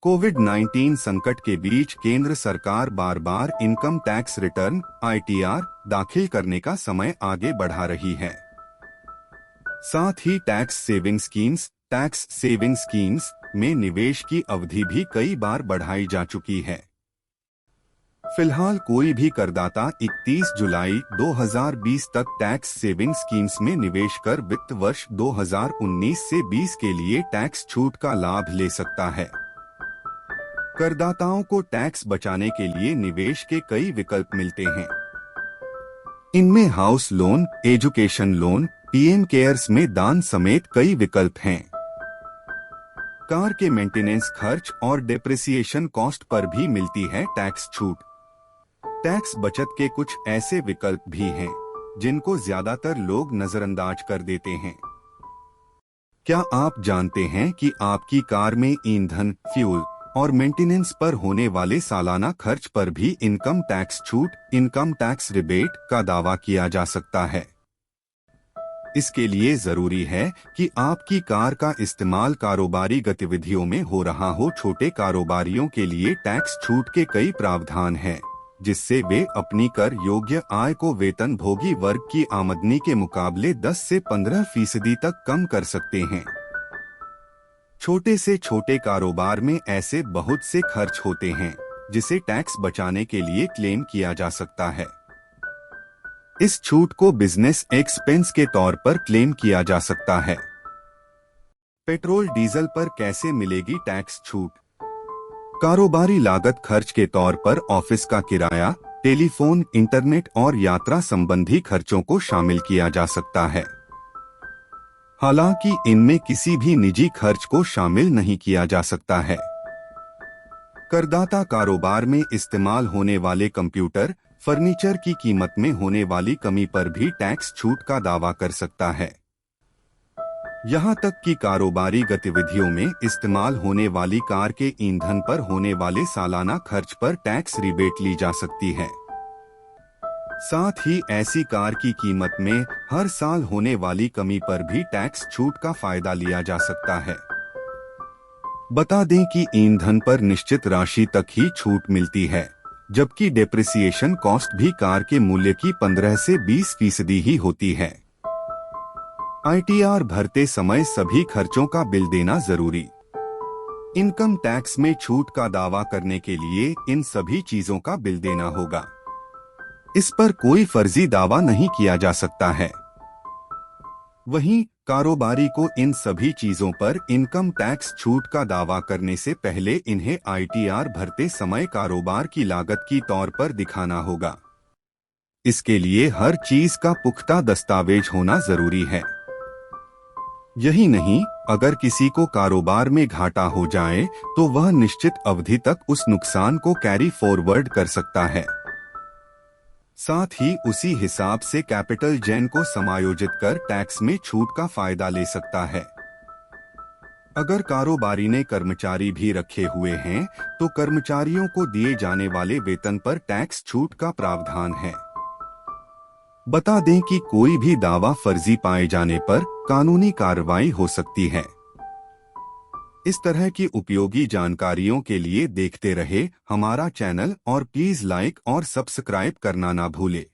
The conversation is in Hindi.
कोविड-19 संकट के बीच केंद्र सरकार बार बार इनकम टैक्स रिटर्न (आईटीआर) दाखिल करने का समय आगे बढ़ा रही है। साथ ही टैक्स सेविंग स्कीम्स में निवेश की अवधि भी कई बार बढ़ाई जा चुकी है। फिलहाल कोई भी करदाता 31 जुलाई 2020 तक टैक्स सेविंग स्कीम्स में निवेश कर वित्त वर्ष 2019 से 20 के लिए टैक्स छूट का लाभ ले सकता है। करदाताओं को टैक्स बचाने के लिए निवेश के कई विकल्प मिलते हैं। इनमें house loan, education loan, PM cares में दान समेत कई विकल्प हैं। कार के मेंटेनेंस खर्च और डेप्रिसिएशन कॉस्ट पर भी मिलती है टैक्स छूट। टैक्स बचत के कुछ ऐसे विकल्प भी हैं जिनको ज्यादातर लोग नजरअंदाज कर देते हैं। क्या आप जानते हैं कि आपकी कार में ईंधन, फ्यूल और मेंटेनेंस पर होने वाले सालाना खर्च पर भी इनकम टैक्स छूट, इनकम टैक्स रिबेट का दावा किया जा सकता है। इसके लिए जरूरी है कि आपकी कार का इस्तेमाल कारोबारी गतिविधियों में हो रहा हो। छोटे कारोबारियों के लिए टैक्स छूट के कई प्रावधान हैं, जिससे वे अपनी कर योग्य आय को वेतनभोगी वर्ग की आमदनी के मुकाबले 10 से 15% तक कम कर सकते हैं। छोटे से छोटे कारोबार में ऐसे बहुत से खर्च होते हैं जिसे टैक्स बचाने के लिए क्लेम किया जा सकता है। इस छूट को बिजनेस एक्सपेंस के तौर पर क्लेम किया जा सकता है। पेट्रोल डीजल पर कैसे मिलेगी टैक्स छूट? कारोबारी लागत खर्च के तौर पर ऑफिस का किराया, टेलीफोन, इंटरनेट और यात्रा संबंधी खर्चों को शामिल किया जा सकता है। हालांकि इनमें किसी भी निजी खर्च को शामिल नहीं किया जा सकता है। करदाता कारोबार में इस्तेमाल होने वाले कंप्यूटर, फर्नीचर की कीमत में होने वाली कमी पर भी टैक्स छूट का दावा कर सकता है। यहां तक कि कारोबारी गतिविधियों में इस्तेमाल होने वाली कार के ईंधन पर होने वाले सालाना खर्च पर टैक्स रिबेट ली जा सकती है। साथ ही ऐसी कार की कीमत में हर साल होने वाली कमी पर भी टैक्स छूट का फायदा लिया जा सकता है। बता दें कि ईंधन पर निश्चित राशि तक ही छूट मिलती है, जबकि डेप्रिसिएशन कॉस्ट भी कार के मूल्य की 15 से 20% ही होती है। आईटीआर भरते समय सभी खर्चों का बिल देना जरूरी। इनकम टैक्स में छूट का दावा करने के लिए इन सभी चीजों का बिल देना होगा। इस पर कोई फर्जी दावा नहीं किया जा सकता है। वहीं कारोबारी को इन सभी चीजों पर इनकम टैक्स छूट का दावा करने से पहले इन्हें आईटीआर भरते समय कारोबार की लागत की तौर पर दिखाना होगा। इसके लिए हर चीज का पुख्ता दस्तावेज होना जरूरी है। यही नहीं, अगर किसी को कारोबार में घाटा हो जाए तो वह निश्चित अवधि तक उस नुकसान को कैरी फॉरवर्ड कर सकता है। साथ ही उसी हिसाब से कैपिटल गेन को समायोजित कर टैक्स में छूट का फायदा ले सकता है। अगर कारोबारी ने कर्मचारी भी रखे हुए हैं तो कर्मचारियों को दिए जाने वाले वेतन पर टैक्स छूट का प्रावधान है। बता दें कि कोई भी दावा फर्जी पाए जाने पर कानूनी कार्रवाई हो सकती है। इस तरह की उपयोगी जानकारियों के लिए देखते रहे हमारा चैनल और प्लीज लाइक और सब्सक्राइब करना ना भूले।